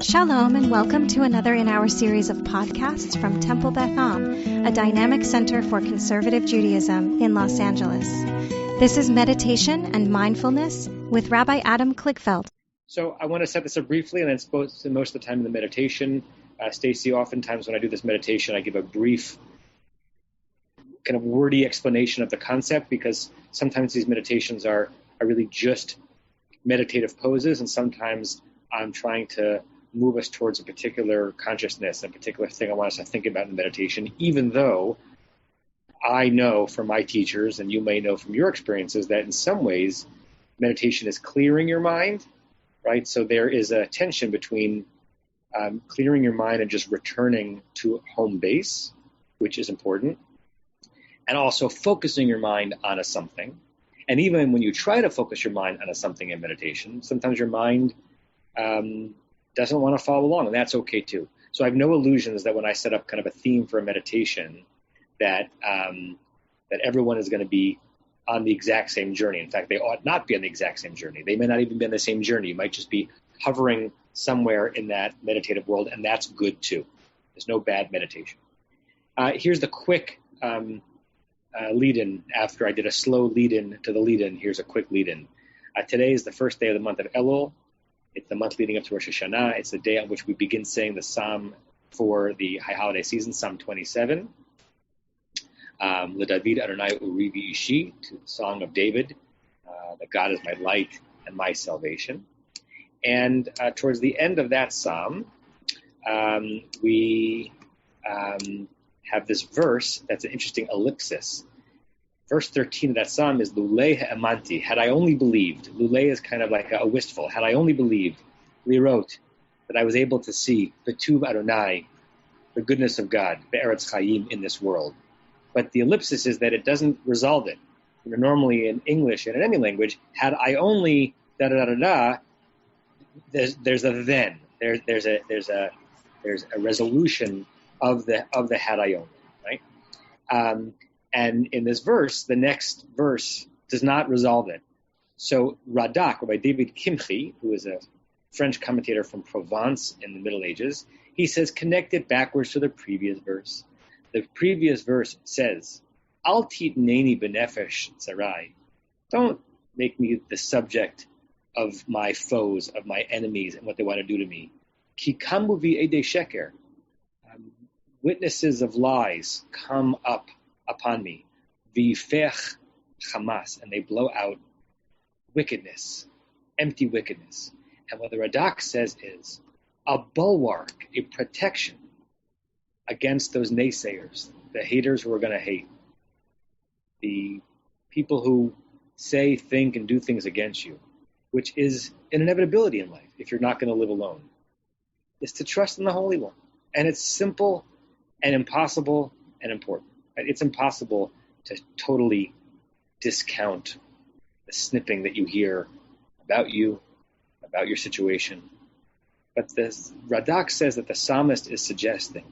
Shalom and welcome to another in our series of podcasts from Temple Beth Am, a dynamic center for conservative Judaism in Los Angeles. This is Meditation and Mindfulness with Rabbi Adam Kligfeld. So I want to set this up briefly, and then most of the time in the meditation, Stacy, oftentimes when I do this meditation, I give a brief kind of wordy explanation of the concept, because sometimes these meditations are really just meditative poses, and sometimes I'm trying to move us towards a particular consciousness, a particular thing I want us to think about in meditation, even though I know from my teachers, and you may know from your experiences, that in some ways meditation is clearing your mind, right? So there is a tension between clearing your mind and just returning to home base, which is important, and also focusing your mind on a something. And even when you try to focus your mind on a something in meditation, sometimes your mind doesn't want to follow along, and that's okay too. So I have no illusions that when I set up kind of a theme for a meditation, that everyone is going to be on the exact same journey. In fact, they ought not be on the exact same journey. They may not even be on the same journey. You might just be hovering somewhere in that meditative world, and that's good too. There's no bad meditation. Here's the quick lead-in. After I did a slow lead-in to the lead-in, here's a quick lead-in. Today is the first day of the month of Elul. It's the month leading up to Rosh Hashanah. It's the day on which we begin saying the psalm for the high holiday season, Psalm 27. LeDavid Adonai Urivi Ishi, to the Song of David, that God is my light and my salvation. And towards the end of that psalm, we have this verse that's an interesting ellipsis. Verse 13 of that psalm is Lulei ha'amanti, had I only believed. Lulei is kind of like a wistful. Had I only believed, wrote that I was able to see Betuv Adonai, the goodness of God, Be'eretz Chayim, in this world. But the ellipsis is that it doesn't resolve it. Normally in English and in any language, had I only da-da-da-da-da, there's a then. There's a resolution of the had I only, right? And in this verse, the next verse does not resolve it. So Radak, Rabbi David Kimchi, who is a French commentator from Provence in the Middle Ages, he says, connect it backwards to the previous verse. The previous verse says, Al titneni benefesh tzarai. Don't make me the subject of my foes, of my enemies, and what they want to do to me. Ki kamu v'edei sheker. Witnesses of lies come up upon me, v'fech chamas, and they blow out wickedness, empty wickedness. And what the Radak says is a bulwark, a protection against those naysayers, the haters who are going to hate, the people who say, think, and do things against you, which is an inevitability in life if you're not going to live alone, is to trust in the Holy One. And it's simple and impossible and important. It's impossible to totally discount the snipping that you hear about you, about your situation. But the Radak says that the psalmist is suggesting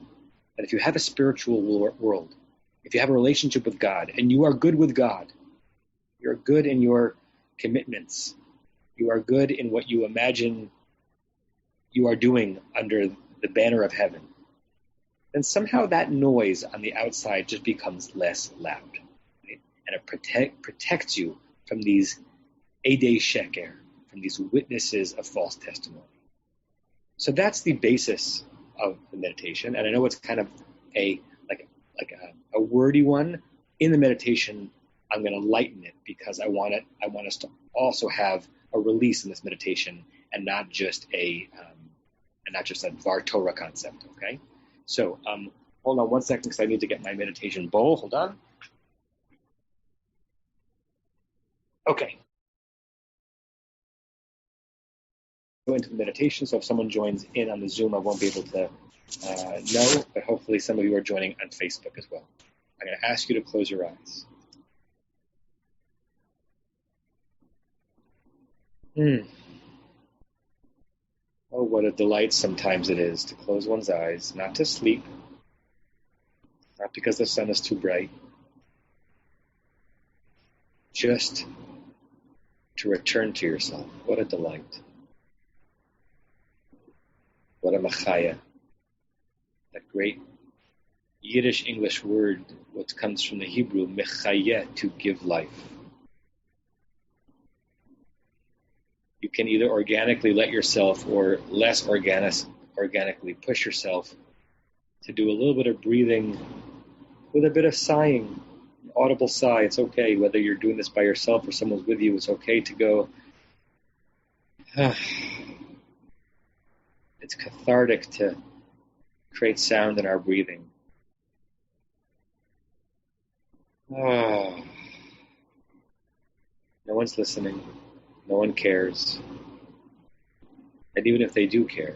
that if you have a spiritual world, if you have a relationship with God, and you are good with God, you're good in your commitments, you are good in what you imagine you are doing under the banner of heaven, then somehow that noise on the outside just becomes less loud. Right? And it protects you from these Edei Sheker, from these witnesses of false testimony. So that's the basis of the meditation. And I know it's kind of a wordy one. In the meditation, I'm going to lighten it because I want us to also have a release in this meditation and not just a Dvar Torah concept, okay? So, hold on one second because I need to get my meditation bowl. Hold on. Okay. Go into the meditation, so if someone joins in on the Zoom, I won't be able to know, but hopefully some of you are joining on Facebook as well. I'm going to ask you to close your eyes. Oh, what a delight sometimes it is to close one's eyes, not to sleep, not because the sun is too bright, just to return to yourself. What a delight. What a machaya. That great Yiddish English word, what comes from the Hebrew, mechayeh, to give life. You can either organically let yourself or less organically push yourself to do a little bit of breathing with a bit of sighing, an audible sigh. It's okay. Whether you're doing this by yourself or someone's with you, it's okay to go. It's cathartic to create sound in our breathing. No one's listening. No one cares. And even if they do care,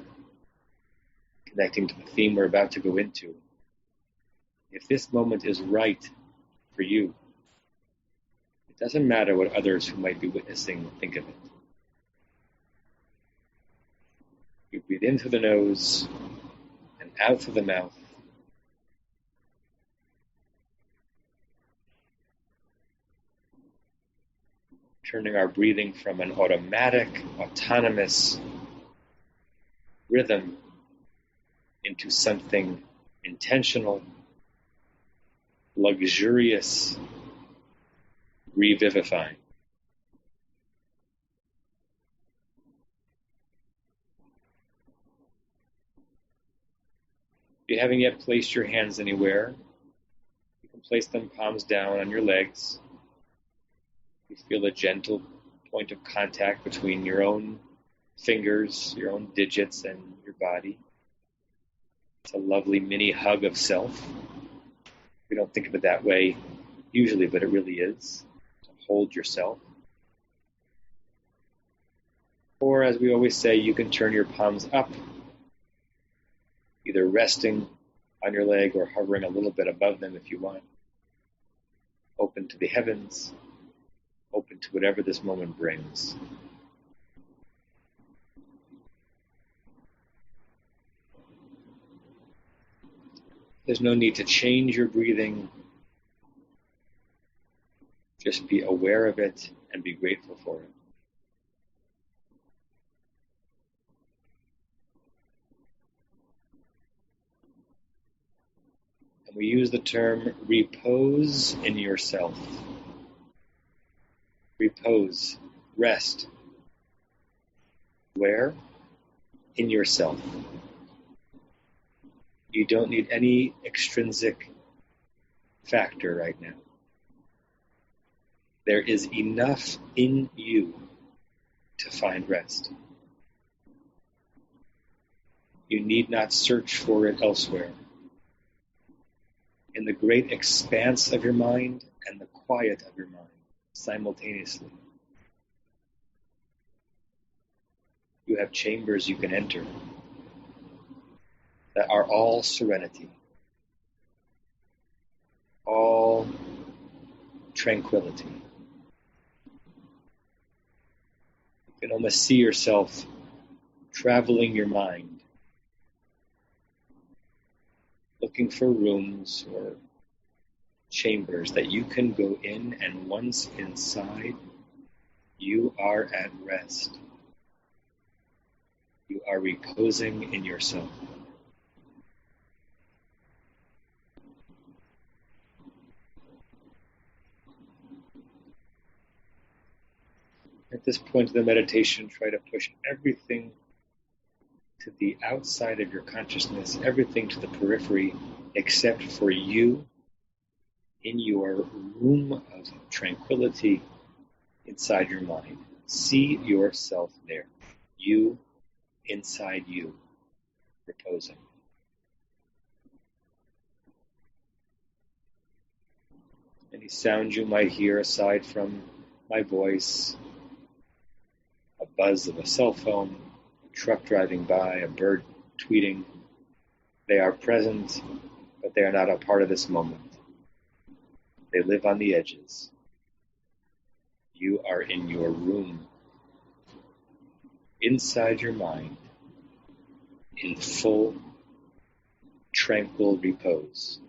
connecting to the theme we're about to go into, if this moment is right for you, it doesn't matter what others who might be witnessing think of it. You breathe in through the nose and out through the mouth. Turning our breathing from an automatic, autonomous rhythm into something intentional, luxurious, revivifying. If you haven't yet placed your hands anywhere, you can place them palms down on your legs. You feel a gentle point of contact between your own fingers, your own digits, and your body. It's a lovely mini hug of self. We don't think of it that way usually, but it really is. To hold yourself. Or, as we always say, you can turn your palms up, either resting on your leg or hovering a little bit above them if you want. Open to the heavens. Open to whatever this moment brings. There's no need to change your breathing. Just be aware of it and be grateful for it. And we use the term repose in yourself. Repose, rest. Where? In yourself. You don't need any extrinsic factor right now. There is enough in you to find rest. You need not search for it elsewhere. In the great expanse of your mind and the quiet of your mind, simultaneously. You have chambers you can enter that are all serenity, all tranquility. You can almost see yourself traveling your mind, looking for rooms or chambers that you can go in, and once inside, you are at rest. You are reposing in yourself. At this point of the meditation, try to push everything to the outside of your consciousness, everything to the periphery, except for you in your room of tranquility inside your mind. See yourself there. You inside you, reposing. Any sound you might hear aside from my voice, a buzz of a cell phone, a truck driving by, a bird tweeting, they are present, but they are not a part of this moment. They live on the edges. You are in your room, inside your mind, in full, tranquil repose.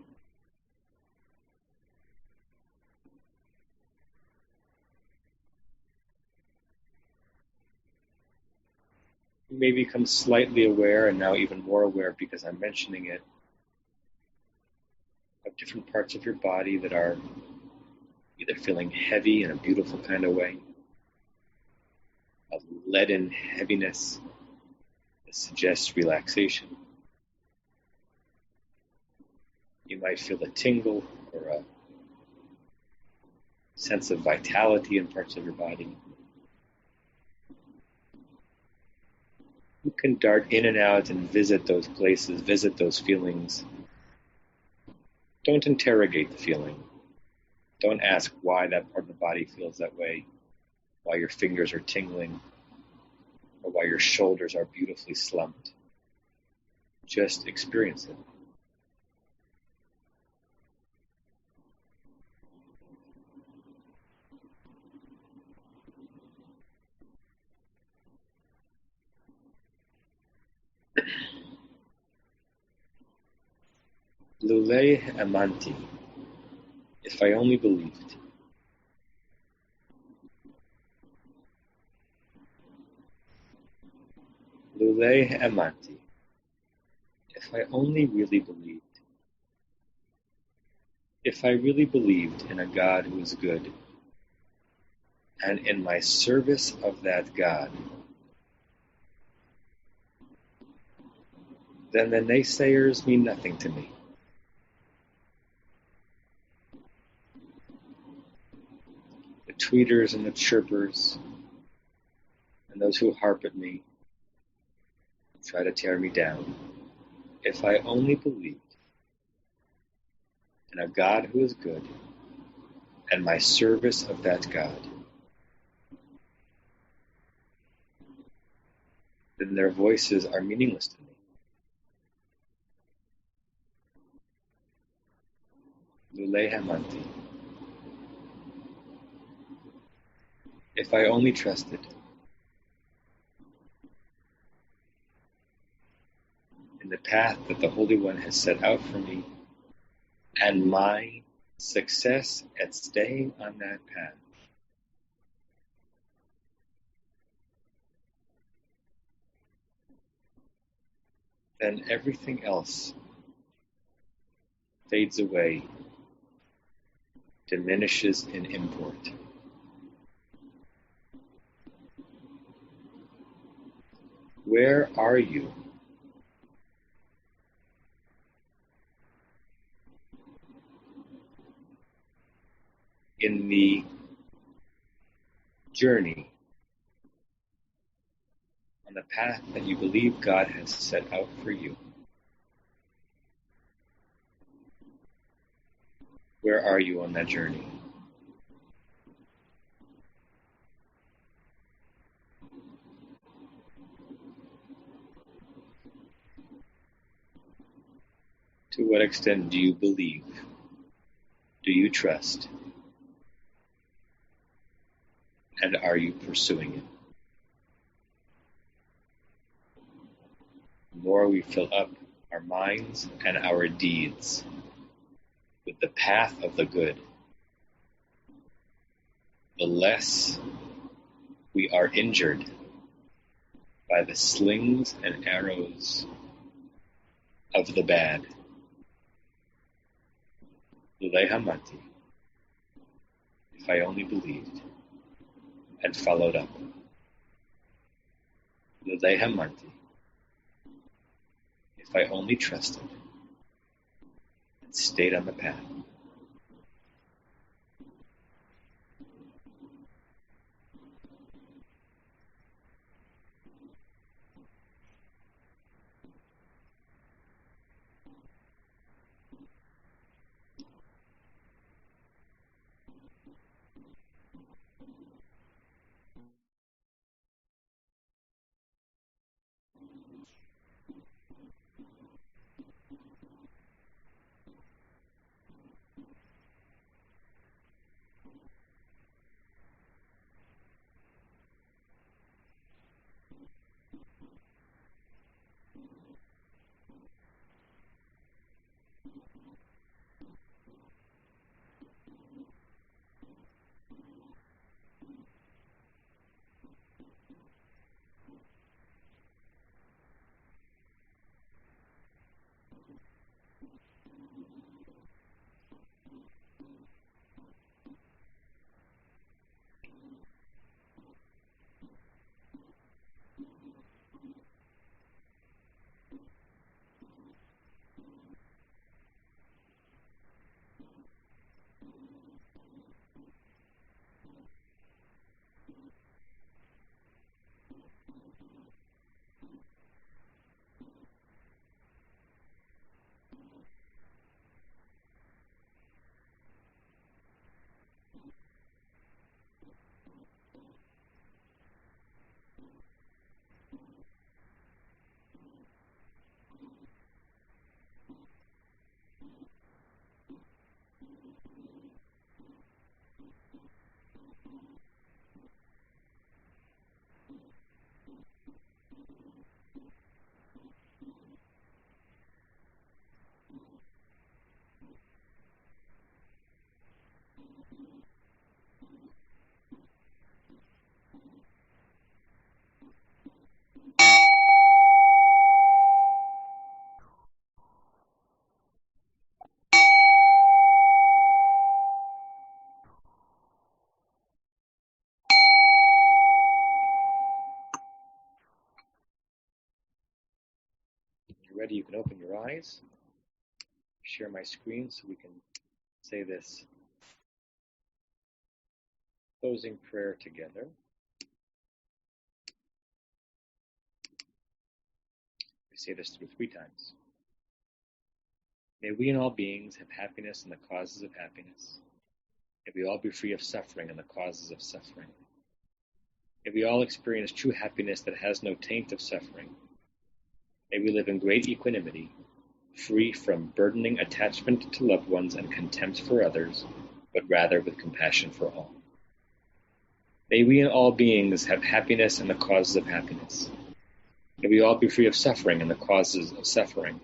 You may become slightly aware, and now even more aware because I'm mentioning it, of different parts of your body that are either feeling heavy in a beautiful kind of way, a leaden heaviness that suggests relaxation. You might feel a tingle or a sense of vitality in parts of your body. You can dart in and out and visit those places, visit those feelings. Don't interrogate the feeling. Don't ask why that part of the body feels that way, why your fingers are tingling, or why your shoulders are beautifully slumped. Just experience it. Lulei amanti, if I only believed. Lulei amanti, if I only really believed. If I really believed in a God who is good, and in my service of that God, then the naysayers mean nothing to me. The tweeters and the chirpers, and those who harp at me, try to tear me down. If I only believed in a God who is good, and my service of that God, then their voices are meaningless to me. Lulei hamanti. If I only trusted in the path that the Holy One has set out for me, and my success at staying on that path, then everything else fades away, diminishes in import. Where are you? In the journey on the path that you believe God has set out for you? Where are you on that journey? To what extent do you believe? Do you trust? And are you pursuing it? The more we fill up our minds and our deeds with the path of the good, the less we are injured by the slings and arrows of the bad. Lulei hamanti, if I only believed and followed up. Lulei hamanti, if I only trusted and stayed on the path. Ready, you can open your eyes, share my screen so we can say this closing prayer together. We say this through 3 times. May we and all beings have happiness and the causes of happiness. May we all be free of suffering and the causes of suffering. May we all experience true happiness that has no taint of suffering. May we live in great equanimity, free from burdening attachment to loved ones and contempt for others, but rather with compassion for all. May we and all beings have happiness and the causes of happiness. May we all be free of suffering and the causes of suffering.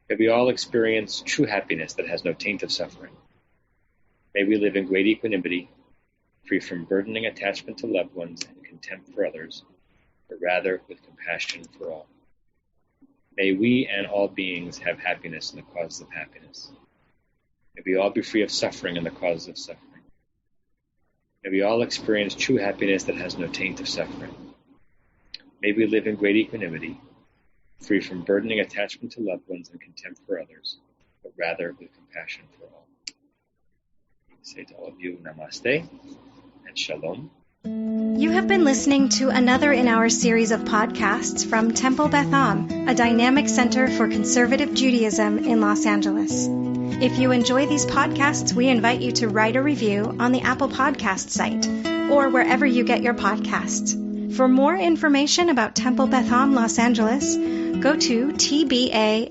May we all experience true happiness that has no taint of suffering. May we live in great equanimity, free from burdening attachment to loved ones and contempt for others, but rather with compassion for all. May we and all beings have happiness and the causes of happiness. May we all be free of suffering and the causes of suffering. May we all experience true happiness that has no taint of suffering. May we live in great equanimity, free from burdening attachment to loved ones and contempt for others, but rather with compassion for all. I say to all of you, Namaste and Shalom. You have been listening to another in our series of podcasts from Temple Beth Am, a dynamic center for conservative Judaism in Los Angeles. If you enjoy these podcasts, we invite you to write a review on the Apple Podcast site or wherever you get your podcasts. For more information about Temple Beth Am Los Angeles, go to tbala.org.